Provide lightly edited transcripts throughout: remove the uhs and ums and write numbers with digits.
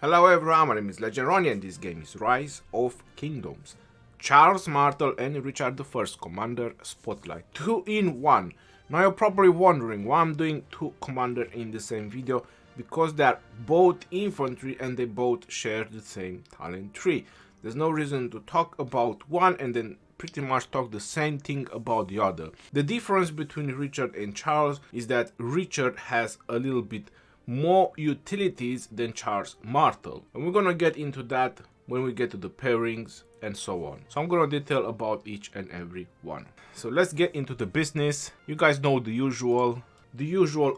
Hello everyone, my name is Legendroni and this game is Rise of Kingdoms. Charles Martel and Richard I Commander Spotlight. 2 in 1. Now you're probably wondering why I'm doing 2 Commander in the same video. Because they are both infantry and they both share the same talent tree. There's no reason to talk about one and then pretty much talk the same thing about the other. The difference between Richard and Charles is that Richard has a little bit more utilities than Charles Martel, and we're gonna get into that when we get to the pairings and so on. So I'm gonna detail about each and every one. So let's get into the business. You guys know the usual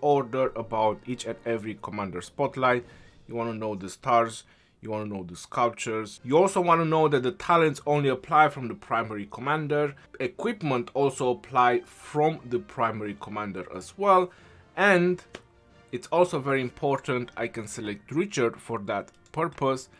order about each and every commander spotlight. You want to know the stars, you want to know the sculptures, you also want to know that the talents only apply from the primary commander, equipment also apply from the primary commander as well, and it's also very important, I can select Richard for that purpose,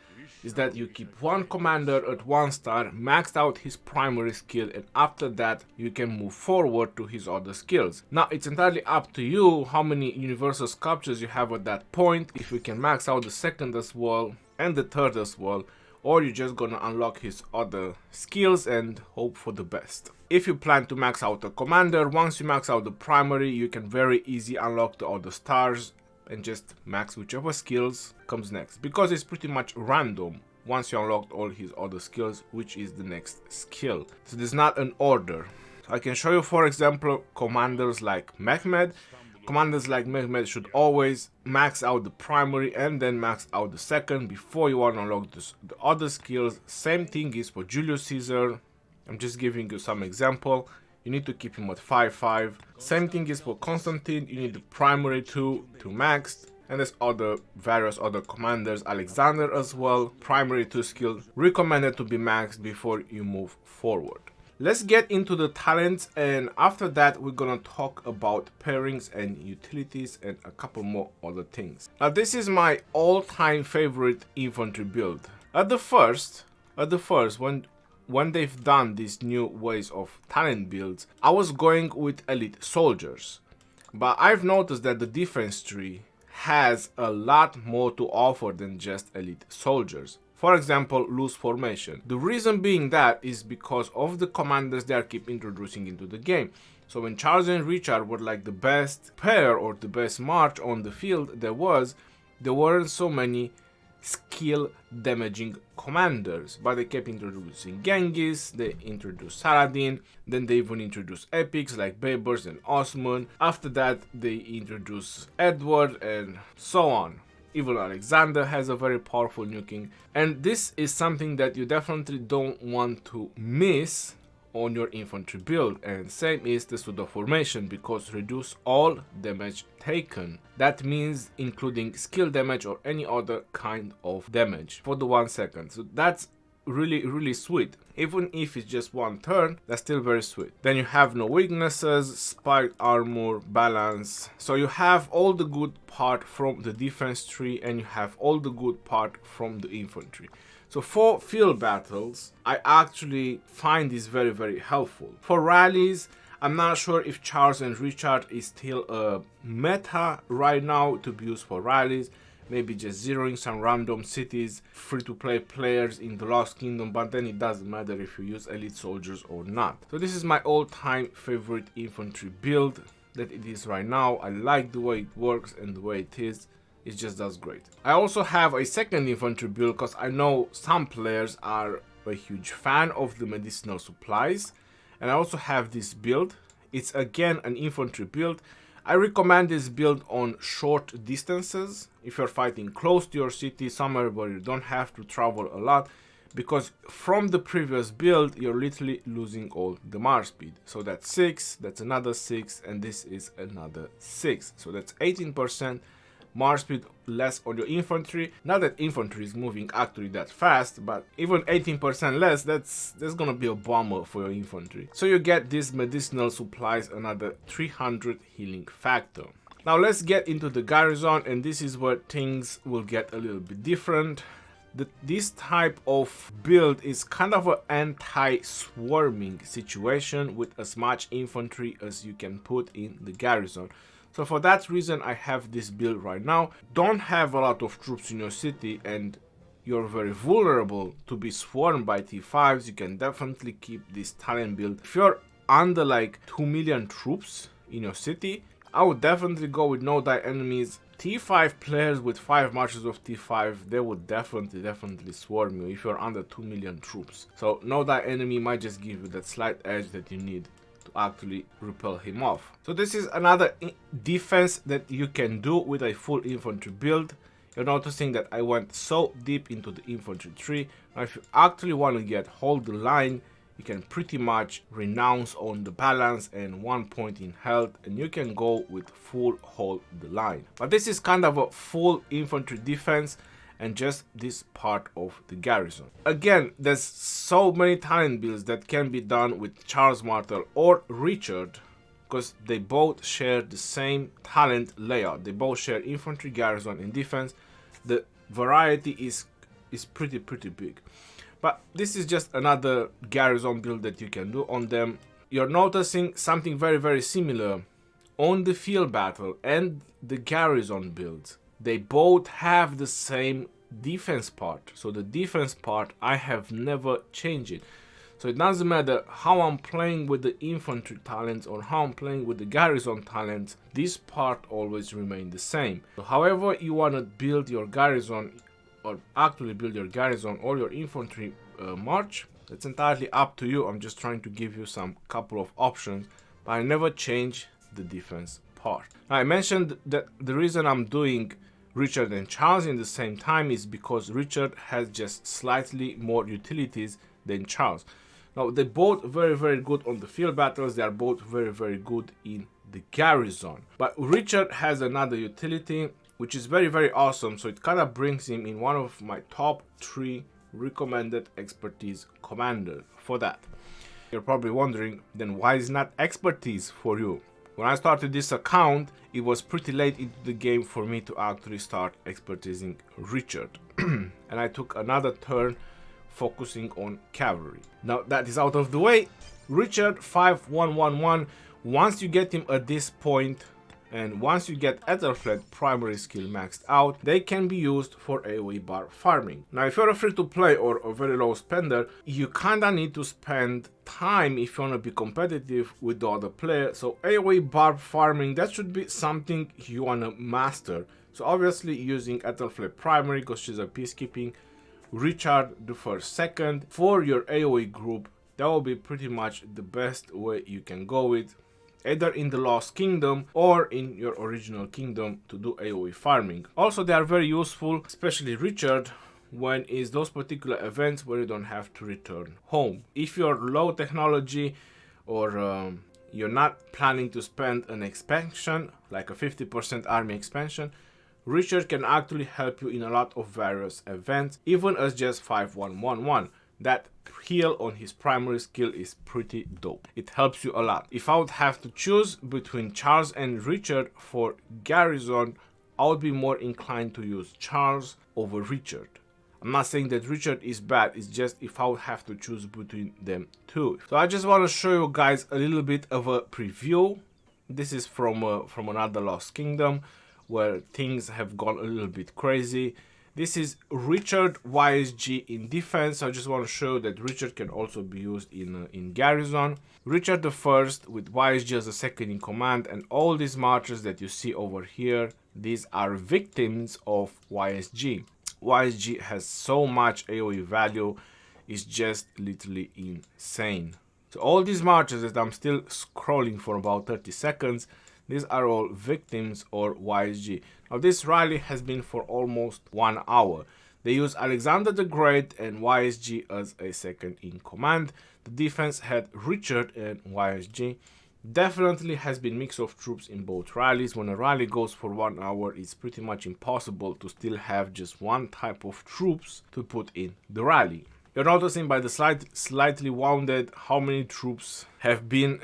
is that you keep one commander at 1 star, maxed out his primary skill, and after that you can move forward to his other skills. Now it's entirely up to you how many universal sculptures you have at that point, if you can max out the second as well and the third as well, or you're just gonna unlock his other skills and hope for the best. If you plan to max out a commander, once you max out the primary, you can very easy unlock the other stars and just max whichever skills comes next, because it's pretty much random once you unlocked all his other skills which is the next skill. So there's not an order. So I can show you, for example, commanders like Mehmed. Commanders like Mehmed should always max out the primary and then max out the second before you want to unlock the other skills. Same thing is for Julius Caesar. I'm just giving you some example. You need to keep him at 5-5. Same thing is for Constantine. You need the primary to max. And there's various other commanders. Alexander as well. Primary 2 skill recommended to be maxed before you move forward. Let's get into the talents, and after that we're gonna talk about pairings and utilities and a couple more other things. Now this is my all-time favorite infantry build. At the first when they've done these new ways of talent builds, I was going with elite soldiers, but I've noticed that the defense tree has a lot more to offer than just elite soldiers. For example, loose formation. The reason being that is because of the commanders they are keep introducing into the game. So when Charles and Richard were like the best pair or the best march on the field there weren't so many skill damaging commanders, but they kept introducing Genghis, they introduced Saladin, then they even introduced epics like Baybars and Osman. After that they introduced Edward and so on. Even Alexander has a very powerful nuking, and this is something that you definitely don't want to miss on your infantry build. And same is the pseudo formation, because reduce all damage taken. That means including skill damage or any other kind of damage for the 1 second. So that's really sweet. Even if it's just 1 turn, that's still very sweet. Then you have no weaknesses, spiked armor, balance. So you have all the good part from the defense tree and you have all the good part from the infantry. So for field battles, I actually find this very helpful. For rallies, I'm not sure if Charles and Richard is still a meta right now to be used for rallies. Maybe just zeroing some random cities, free-to-play players in the Lost Kingdom, but then it doesn't matter if you use elite soldiers or not. So this is my all-time favorite infantry build that it is right now. I like the way it works and the way it is. It just does great. I also have a second infantry build because I know some players are a huge fan of the medicinal supplies. And I also have this build. It's again an infantry build. I recommend this build on short distances, if you're fighting close to your city, somewhere where you don't have to travel a lot, because from the previous build you're literally losing all the march speed. So that's 6, that's another 6, and this is another 6. So that's 18% march speed less on your infantry. Not that infantry is moving actually that fast, but even 18% less, that's gonna be a bummer for your infantry. So you get these medicinal supplies, another 300 healing factor. Now let's get into the garrison, and this is where things will get a little bit different. This type of build is kind of an anti-swarming situation with as much infantry as you can put in the garrison. So for that reason, I have this build right now. Don't have a lot of troops in your city and you're very vulnerable to be swarmed by T5s, you can definitely keep this talent build. If you're under like 2 million troops in your city, I would definitely go with no die enemies. T5 players with 5 marches of T5, they would definitely swarm you if you're under 2 million troops. So no die enemy might just give you that slight edge that you need to actually repel him off. So this is another defense that you can do with a full infantry build. You're noticing that I went so deep into the infantry tree. Now if you actually want to get hold the line, you can pretty much renounce on the balance and 1 point in health, and you can go with full hold the line. But this is kind of a full infantry defense and just this part of the garrison. Again, there's so many talent builds that can be done with Charles Martel or Richard, because they both share the same talent layout. They both share infantry, garrison, and defense. The variety is pretty big. But this is just another garrison build that you can do on them. You're noticing something very similar on the field battle and the garrison builds. They both have the same defense part. So the defense part, I have never changed it. So it doesn't matter how I'm playing with the infantry talents or how I'm playing with the garrison talents, this part always remains the same. So however you want to build your garrison, or actually build your garrison or your infantry march, it's entirely up to you. I'm just trying to give you some couple of options, but I never change the defense part. Now, I mentioned that the reason I'm doing Richard and Charles in the same time is because Richard has just slightly more utilities than Charles. Now they're both very good on the field battles, they are both very good in the garrison. But Richard has another utility which is very awesome, so it kind of brings him in one of my top 3 recommended expertise commander for that. You're probably wondering, then why is not expertise for you? When I started this account, it was pretty late into the game for me to actually start expertising Richard. And I took another turn focusing on cavalry. Now that is out of the way, Richard 5111, once you get him at this point, and once you get Ethelflaed primary skill maxed out, they can be used for AoE bar farming. Now if you're a free to play or a very low spender, you kinda need to spend time if you wanna be competitive with the other player. So AoE bar farming, that should be something you wanna master. So obviously using Ethelflaed primary because she's a peacekeeping, Richard the first second for your AoE group, that will be pretty much the best way you can go with, either in the Lost Kingdom or in your original kingdom to do AoE farming. Also they are very useful, especially Richard, when is those particular events where you don't have to return home. If you're low technology or you're not planning to spend an expansion, like a 50% army expansion, Richard can actually help you in a lot of various events, even as just 5111. That heal on his primary skill is pretty dope. It helps you a lot. If I would have to choose between Charles and Richard for garrison, I would be more inclined to use Charles over Richard. I'm not saying that Richard is bad, it's just if I would have to choose between them two. So I just want to show you guys a little bit of a preview. This is from another Lost Kingdom where things have gone a little bit crazy. This is Richard YSG in defense. I just want to show that Richard can also be used in garrison. Richard the first with YSG as a second in command, and all these marchers that you see over here, these are victims of YSG. YSG has so much AoE value, it's just literally insane. So all these marchers that I'm still scrolling for about 30 seconds, these are all victims or YSG. Now this rally has been for almost 1 hour. They use Alexander the Great and YSG as a second in command. The defense had Richard and YSG. Definitely has been mix of troops in both rallies. When a rally goes for 1 hour, it's pretty much impossible to still have just one type of troops to put in the rally. You're noticing by the slightly wounded how many troops have been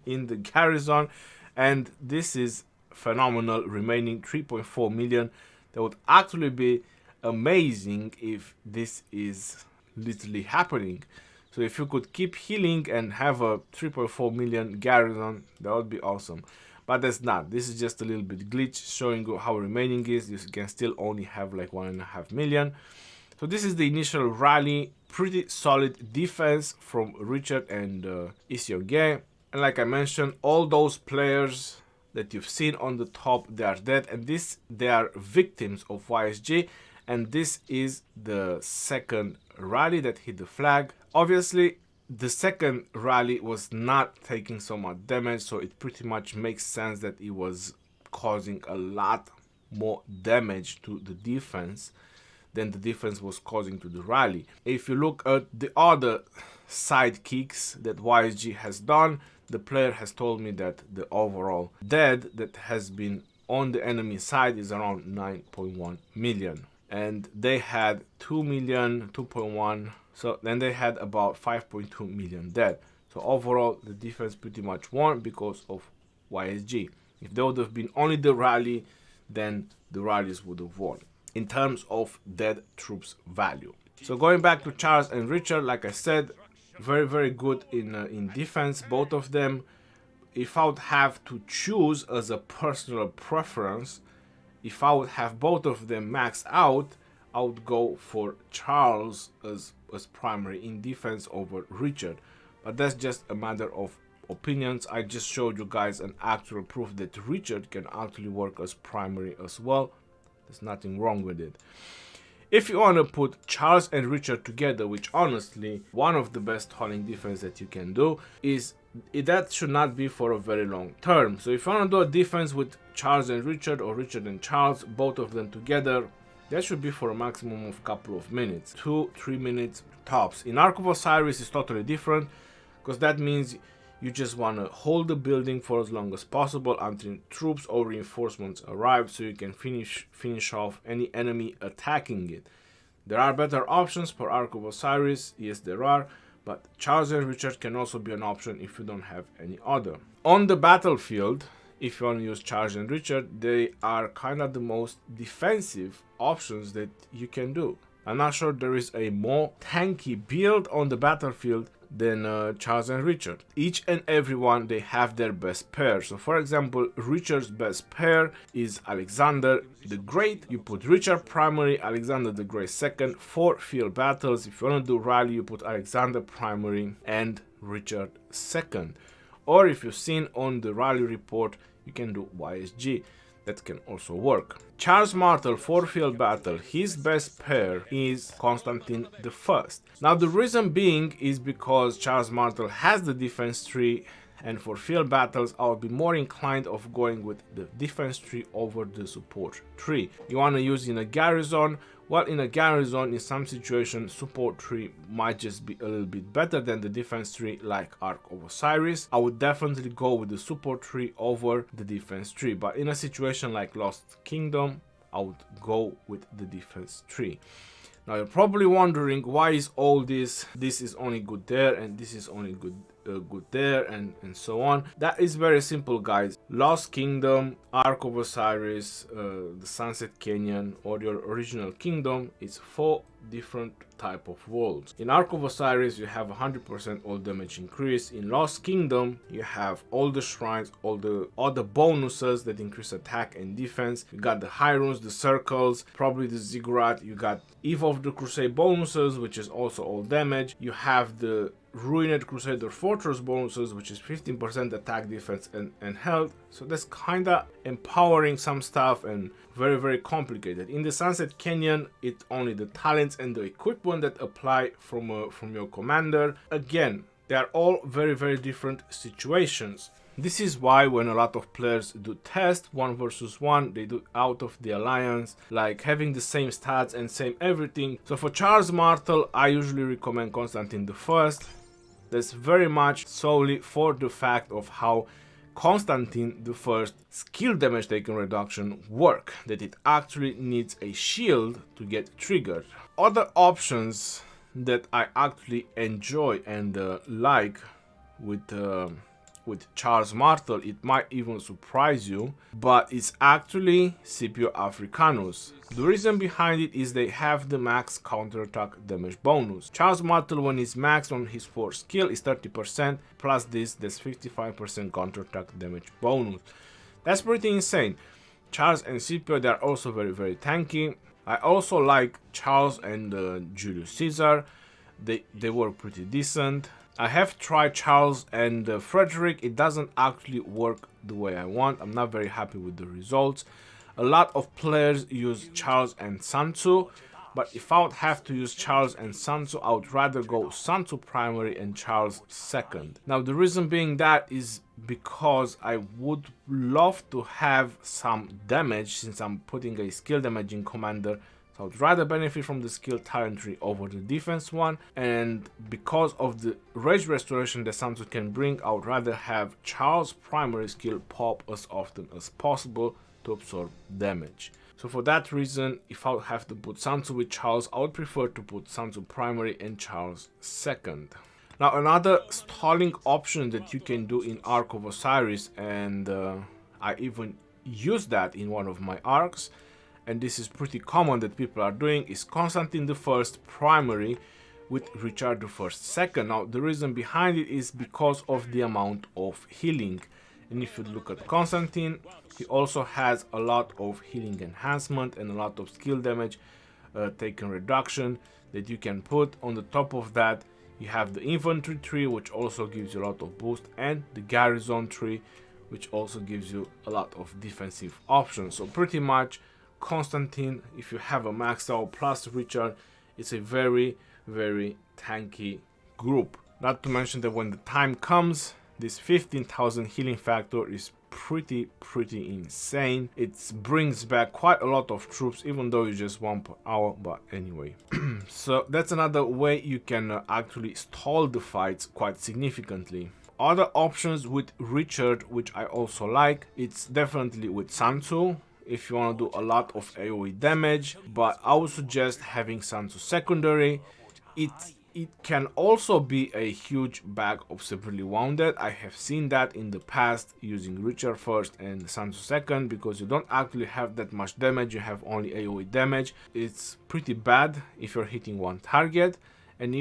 in the garrison, and this is phenomenal, remaining 3.4 million. That would actually be amazing if this is literally happening. So if you could keep healing and have a 3.4 million garrison, that would be awesome. but that's not. This is just a little bit glitch showing you how remaining is. You can still only have like 1.5 million. So this is the initial rally. Pretty solid defense from Richard and Isioge. And like I mentioned, all those players that you've seen on the top, they are dead, and they are victims of YSG. And this is the second rally that hit the flag. Obviously, the second rally was not taking so much damage, so it pretty much makes sense that it was causing a lot more damage to the defense than the defense was causing to the rally. If you look at the other side kicks that YSG has done, the player has told me that the overall dead that has been on the enemy side is around 9.1 million. And they had 2 million, 2.1, so then they had about 5.2 million dead. So overall, the defense pretty much won because of YSG. If there would have been only the rally, then the rallies would have won in terms of dead troops value. So going back to Charles and Richard, like I said, very good in defense, both of them. If I would have to choose as a personal preference, if I would have both of them maxed out, I would go for Charles as primary in defense over Richard. But that's just a matter of opinions. I just showed you guys an actual proof that Richard can actually work as primary as well. There's nothing wrong with it. If you want to put Charles and Richard together, which honestly, one of the best hunting defense that you can do, is that should not be for a very long term. So if you want to do a defense with Charles and Richard, or Richard and Charles, both of them together, that should be for a maximum of couple of minutes, 2-3 minutes tops. In Ark of Osiris is totally different, because that means you just want to hold the building for as long as possible until troops or reinforcements arrive, so you can finish off any enemy attacking it. There are better options for Ark of Osiris, yes there are, but Charles and Richard can also be an option if you don't have any other. On the battlefield, if you want to use Charles and Richard, they are kind of the most defensive options that you can do. I'm not sure there is a more tanky build on the battlefield than Charles and Richard. Each and every one, they have their best pair. So for example, Richard's best pair is Alexander the Great. You put Richard primary, Alexander the Great second. For field battles, if you want to do rally, you put Alexander primary and Richard second. Or if you've seen on the rally report, you can do YSG. That can also work. Charles Martel for field battle, his best pair is Constantine the First. Now the reason being is because Charles Martel has the defense tree, and for field battles I would be more inclined of going with the defense tree over the support tree. You want to use in a garrison. Well, in a garrison, in some situations, support tree might just be a little bit better than the defense tree, like Ark of Osiris. I would definitely go with the support tree over the defense tree. But in a situation like Lost Kingdom, I would go with the defense tree. Now you're probably wondering, why is all this is only good there and this is only good there, and so on. That is very simple, guys. Lost Kingdom, Ark of Osiris, the Sunset Canyon, or your original kingdom is 4 different type of worlds. In Ark of Osiris you have 100% all damage increase. In Lost Kingdom you have all the shrines, all the other bonuses that increase attack and defense. You got the high runes, the circles, probably the ziggurat. You got Eve of the Crusade bonuses, which is also all damage. You have the Ruined Crusader Fortress bonuses, which is 15% attack, defense and health. So that's kinda empowering some stuff and very complicated. In the Sunset Canyon, it's only the talents and the equipment that apply from your commander. Again, they are all very different situations. This is why when a lot of players do test 1 versus 1, they do out of the alliance, like having the same stats and same everything. So for Charles Martel, I usually recommend Constantine the First. That's very much solely for the fact of how Constantine the First skill damage taken reduction work, that it actually needs a shield to get triggered. Other options that I actually enjoy and like with Charles Martel, it might even surprise you, but it's actually Scipio Africanus. The reason behind it is they have the max counterattack damage bonus. Charles Martel, when he's maxed on his 4th skill, is 30%, plus that's 55% counterattack damage bonus. That's pretty insane. Charles and Scipio, they are also very tanky. I also like Charles and Julius Caesar. They were pretty decent. I have tried Charles and Frederick. It doesn't actually work the way I want. I'm not very happy with the results. A lot of players use Charles and Sun Tzu, but if I would have to use Charles and Sun Tzu, I would rather go Sun Tzu primary and Charles second. Now the reason being that is because I would love to have some damage, since I'm putting a skill damaging commander. So I would rather benefit from the skill talent tree over the defense one, and because of the rage restoration that Sun Tzu can bring, I would rather have Charles primary skill pop as often as possible to absorb damage. So for that reason, if I would have to put Sun Tzu with Charles, I would prefer to put Sun Tzu primary and Charles second. Now another stalling option that you can do in Arc of Osiris, and I even use that in one of my arcs, and this is pretty common that people are doing, is Constantine I primary with Richard I second. Now the reason behind it is because of the amount of healing. And if you look at Constantine, he also has a lot of healing enhancement and a lot of skill damage taken reduction that you can put. On the top of that, you have the Infantry tree, which also gives you a lot of boost, and the Garrison tree, which also gives you a lot of defensive options. So pretty much Constantine, if you have a maxed out plus Richard, it's a very tanky group. Not to mention that when the time comes, this 15,000 healing factor is pretty insane. It brings back quite a lot of troops, even though it's just 1 per hour, but anyway. So that's another way you can actually stall the fights quite significantly. Other options with Richard, which I also like, it's definitely with Sun Tzu, if you want to do a lot of AoE damage, but I would suggest having Sun Tzu secondary. It can also be a huge bag of severely wounded. I have seen that in the past using Richard first and Sun Tzu second, because you don't actually have that much damage, you have only AoE damage. It's pretty bad if you're hitting one target, and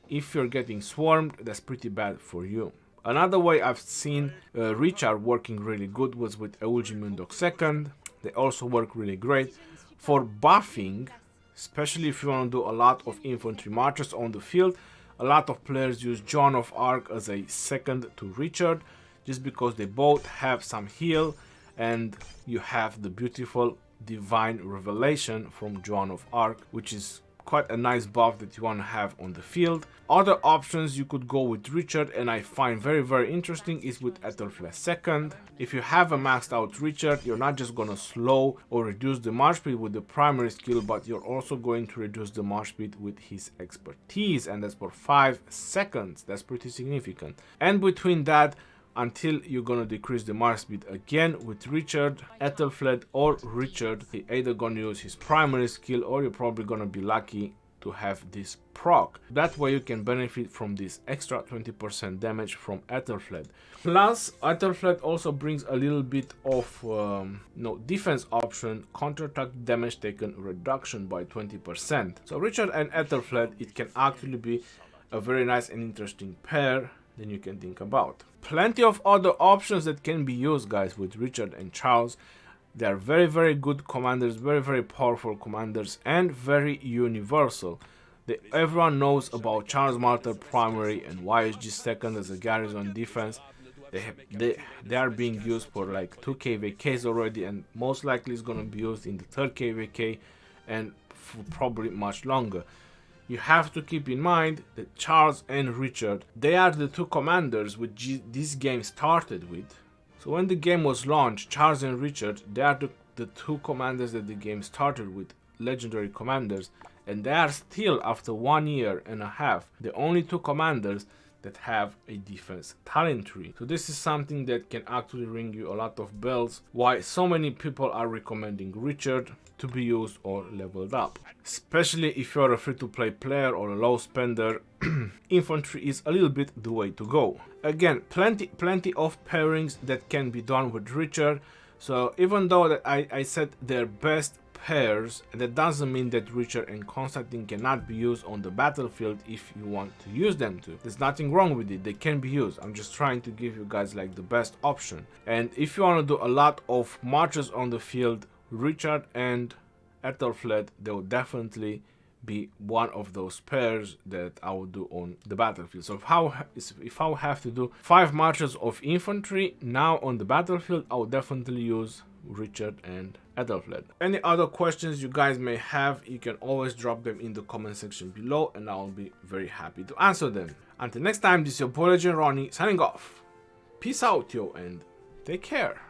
if you're getting swarmed, that's pretty bad for you. Another way I've seen Richard working really good was with Eugi Mundok second. They also work really great for buffing. Especially if you want to do a lot of infantry marches on the field. A lot of players use Joan of Arc as a second to Richard, just because they both have some heal, and you have the beautiful divine revelation from Joan of Arc, which is quite a nice buff that you want to have on the field. Other options you could go with Richard, and I find very interesting, is with Ethelflaed second. If you have a maxed out Richard, you're not just gonna slow or reduce the march speed with the primary skill, but you're also going to reduce the march speed with his expertise, and that's for 5 seconds. That's pretty significant. And between that, until you're gonna decrease the march speed again with Richard, Ethelflaed or Richard, you're either gonna use his primary skill, or you're probably gonna be lucky to have this proc. That way you can benefit from this extra 20% damage from Ethelflaed. Plus, Ethelflaed also brings a little bit of defense option, counterattack damage taken reduction by 20%. So Richard and Ethelflaed, it can actually be a very nice and interesting pair that you can think about. Plenty of other options that can be used, guys, with Richard and Charles. They are very good commanders, very powerful commanders, and very universal. Everyone knows about Charles Martel primary and YSG second as a garrison defense. They are being used for like 2 KVKs already, and most likely is going to be used in the 3rd KVK and for probably much longer. You have to keep in mind that Charles and Richard, they are the 2 commanders which this game started with. So when the game was launched, Charles and Richard, they are the 2 commanders that the game started with, legendary commanders, and they are still, after 1 year and a half, the only 2 commanders that have a defense talent tree. So this is something that can actually ring you a lot of bells, why so many people are recommending Richard to be used or leveled up. Especially if you're a free-to-play player or a low spender, infantry is a little bit the way to go. Again, plenty of pairings that can be done with Richard. So even though that I said their best pairs, and that doesn't mean that Richard and Constantine cannot be used on the battlefield if you want to use them to. There's nothing wrong with it, they can be used. I'm just trying to give you guys like the best option. And if you want to do a lot of marches on the field, Richard and Ethelflaed, they will definitely be one of those pairs that I will do on the battlefield. So if I would have to do 5 marches of infantry now on the battlefield, I would definitely use Richard and Ethelflaed. Any other questions you guys may have, you can always drop them in the comment section below and I'll be very happy to answer them. Until next time, this is your boy Legend Ronnie signing off. Peace out, yo, and take care.